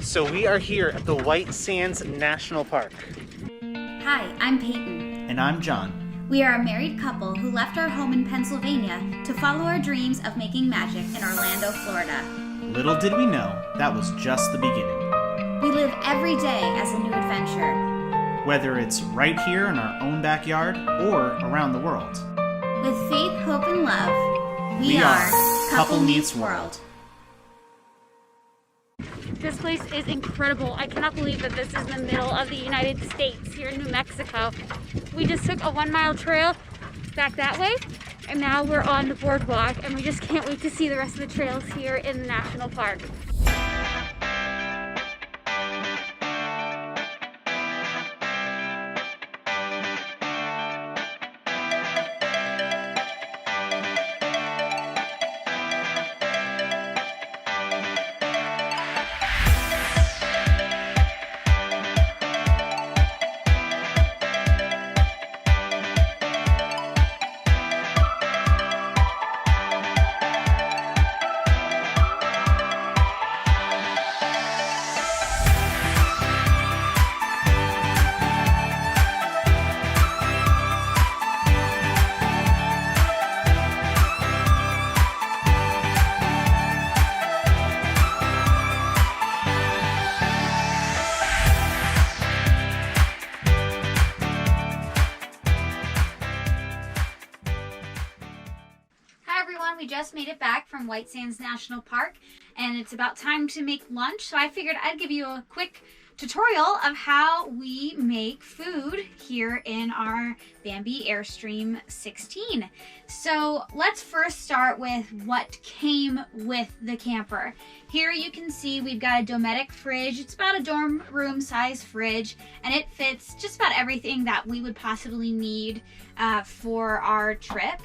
So we are here at the White Sands National Park. Hi, I'm Peyton. And I'm John. We are a married couple who left our home in Pennsylvania to follow our dreams of making magic in Orlando, Florida. Little did we know, that was just the beginning. We live every day as a new adventure. Whether it's right here in our own backyard or around the world. With faith, hope, and love, we are Couple Meets World. This place is incredible. I cannot believe that this is in the middle of the United States here in New Mexico. We just took a 1-mile trail back that way, and now we're on the boardwalk, and we just can't wait to see the rest of the trails here in the national park. We just made it back from White Sands National Park, and it's about time to make lunch, so I figured I'd give you a quick tutorial of how we make food here in our Bambi Airstream 16. So let's first start with what came with the camper. Here you can see we've got a Dometic fridge. It's about a dorm room size fridge, and it fits just about everything that we would possibly need for our trip.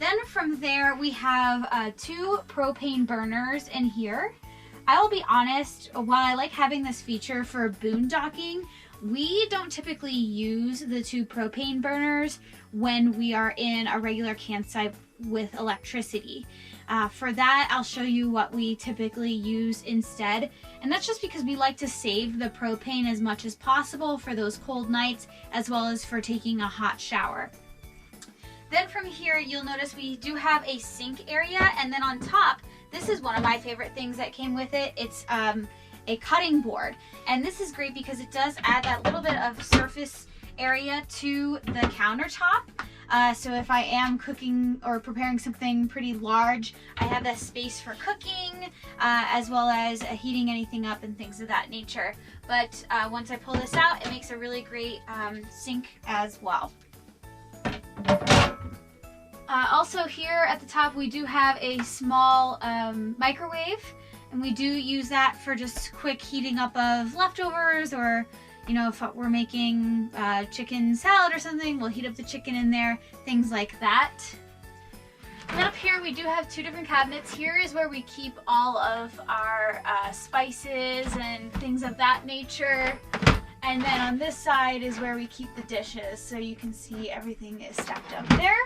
Then from there, we have 2 propane burners in here. I will be honest, while I like having this feature for boondocking, we don't typically use the 2 propane burners when we are in a regular campsite with electricity. For that, I'll show you what we typically use instead. And that's just because we like to save the propane as much as possible for those cold nights, as well as for taking a hot shower. Then from here, you'll notice we do have a sink area, and then on top, this is one of my favorite things that came with it. It's a cutting board, and this is great because it does add that little bit of surface area to the countertop. So if I am cooking or preparing something pretty large, I have that space for cooking, as well as heating anything up and things of that nature. But once I pull this out, it makes a really great sink as well. Also here at the top, we do have a small microwave, and we do use that for just quick heating up of leftovers, or if we're making chicken salad or something, we'll heat up the chicken in there, things like that. And then up here we do have 2 different cabinets. Here is where we keep all of our spices and things of that nature. And then on this side is where we keep the dishes, so you can see everything is stacked up there.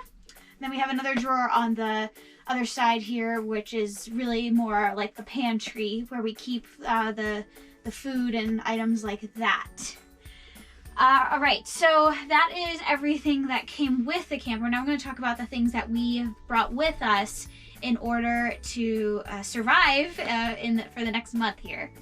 Then we have another drawer on the other side here, which is really more like the pantry, where we keep the food and items like that. All right, so that is everything that came with the camper. Now I'm going to talk about the things that we brought with us in order to survive for the next month here.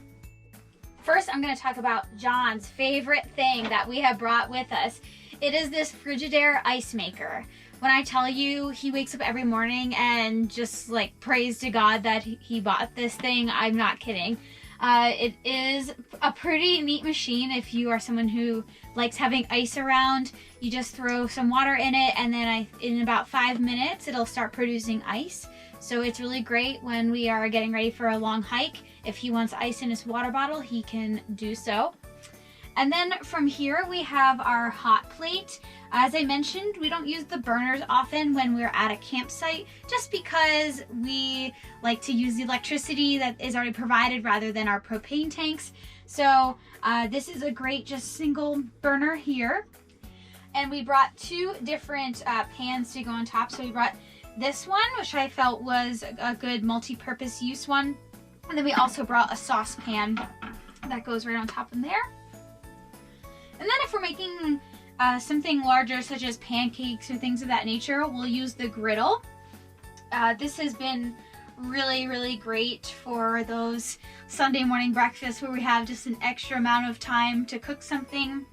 First, I'm going to talk about John's favorite thing that we have brought with us. It is this Frigidaire ice maker. When I tell you he wakes up every morning and just prays to God that he bought this thing, I'm not kidding. It is a pretty neat machine if you are someone who likes having ice around. You just throw some water in it, and then in about 5 minutes it'll start producing ice. So it's really great when we are getting ready for a long hike. If he wants ice in his water bottle, he can do so. And then from here we have our hot plate. As I mentioned, we don't use the burners often when we're at a campsite, just because we like to use the electricity that is already provided rather than our propane tanks. So this is a great just single burner here. And we brought 2 different pans to go on top. So we brought this one, which I felt was a good multi-purpose use one. And then we also brought a saucepan That goes right on top in there. And then if we're making something larger, such as pancakes or things of that nature, we'll use the griddle. This has been really, really great for those Sunday morning breakfasts where we have just an extra amount of time to cook something.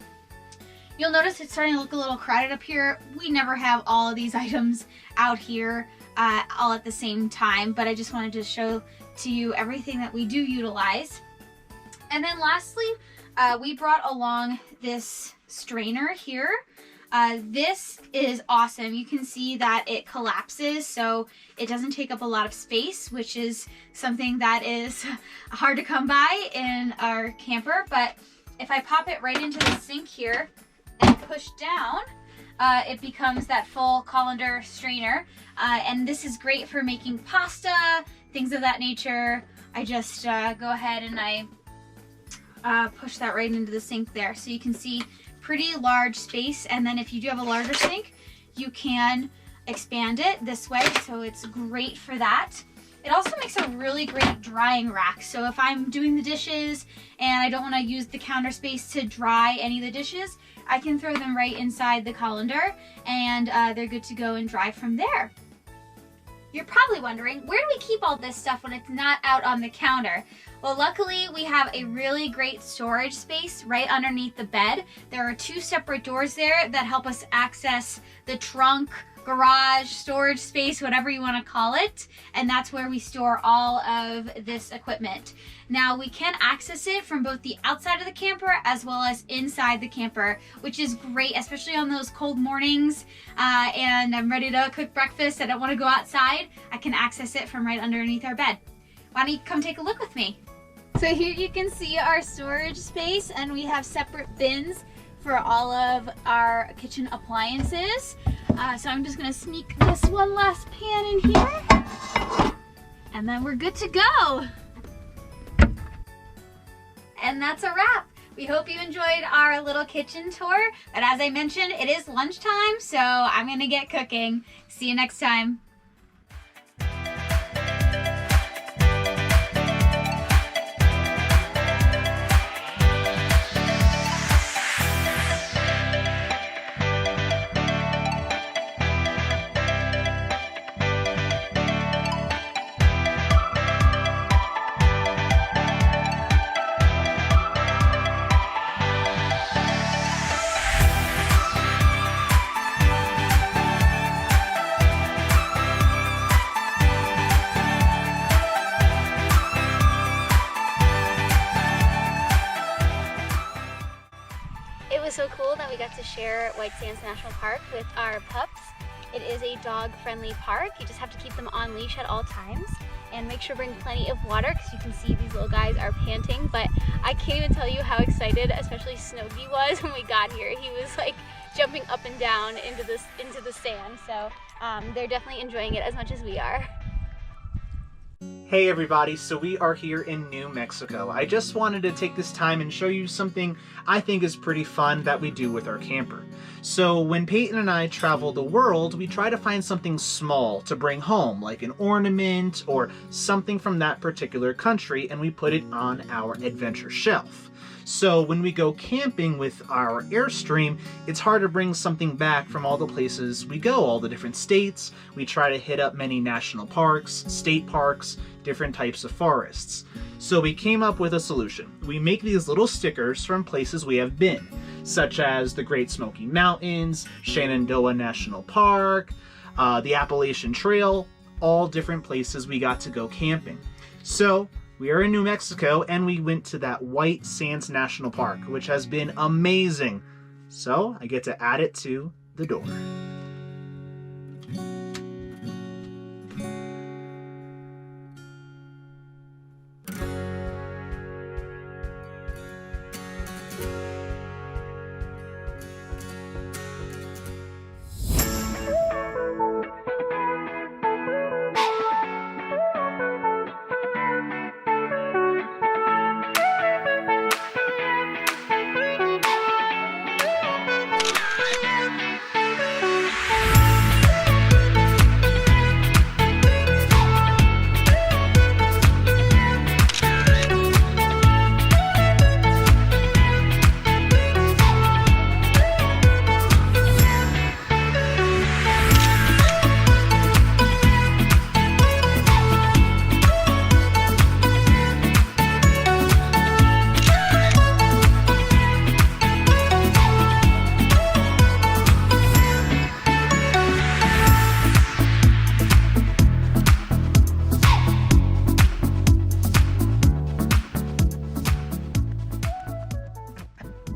You'll notice it's starting to look a little crowded up here. We never have all of these items out here all at the same time, but I just wanted to show to you everything that we do utilize. And then lastly, we brought along this strainer here. This is awesome. You can see that it collapses, so it doesn't take up a lot of space, which is something that is hard to come by in our camper. But if I pop it right into the sink here and push down, it becomes that full colander strainer. And this is great for making pasta, things of that nature. I just go ahead and I push that right into the sink there. So you can see pretty large space, and then if you do have a larger sink, you can expand it this way, so it's great for that. It also makes a really great drying rack, so if I'm doing the dishes and I don't want to use the counter space to dry any of the dishes, I can throw them right inside the colander, and they're good to go and dry from there. You're probably wondering, where do we keep all this stuff when it's not out on the counter? Well, luckily we have a really great storage space right underneath the bed. There are 2 separate doors there that help us access the trunk, garage, storage space, whatever you want to call it, and that's where we store all of this equipment. Now we can access it from both the outside of the camper as well as inside the camper, which is great, especially on those cold mornings and I'm ready to cook breakfast. I don't want to go outside. I can access it from right underneath our bed. Why don't you come take a look with me? So here you can see our storage space, and we have separate bins for all of our kitchen appliances. So I'm just gonna sneak this one last pan in here, and then we're good to go. And that's a wrap. We hope you enjoyed our little kitchen tour, but as I mentioned, it is lunchtime, so I'm gonna get cooking. See you next time. So cool that we got to share White Sands National Park with our pups. It is a dog-friendly park. You just have to keep them on leash at all times and make sure to bring plenty of water, because you can see these little guys are panting. But I can't even tell you how excited especially Snowgy was when we got here. He was like jumping up and down into the sand. So they're definitely enjoying it as much as we are. Hey everybody, so we are here in New Mexico. I just wanted to take this time and show you something I think is pretty fun that we do with our camper. So when Peyton and I travel the world, we try to find something small to bring home, like an ornament or something from that particular country, and we put it on our adventure shelf. So when we go camping with our Airstream, it's hard to bring something back from all the places we go, all the different states. We try to hit up many national parks, state parks, different types of forests. So we came up with a solution. We make these little stickers from places we have been, such as the Great Smoky Mountains, Shenandoah National Park, the Appalachian Trail, all different places we got to go camping. So we are in New Mexico, and we went to that White Sands National Park, which has been amazing. So I get to add it to the door.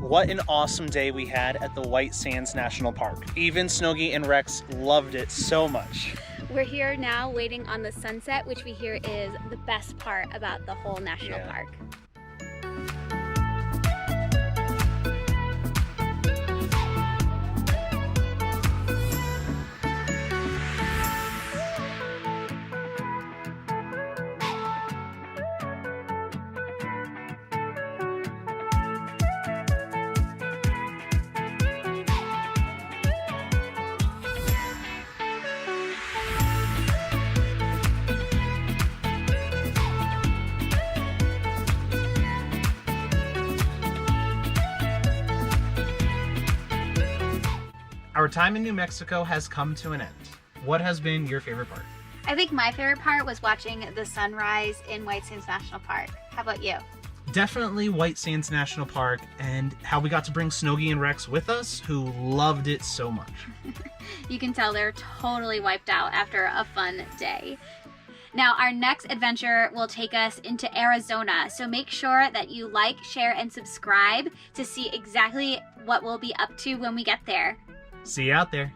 What an awesome day we had at the White Sands National Park. Even Snoggy and Rex loved it so much. We're here now waiting on the sunset, which we hear is the best part about the whole national park. Our time in New Mexico has come to an end. What has been your favorite part? I think my favorite part was watching the sunrise in White Sands National Park. How about you? Definitely White Sands National Park, and how we got to bring Snoggy and Rex with us, who loved it so much. You can tell they're totally wiped out after a fun day. Now, our next adventure will take us into Arizona, so make sure that you like, share, and subscribe to see exactly what we'll be up to when we get there. See you out there.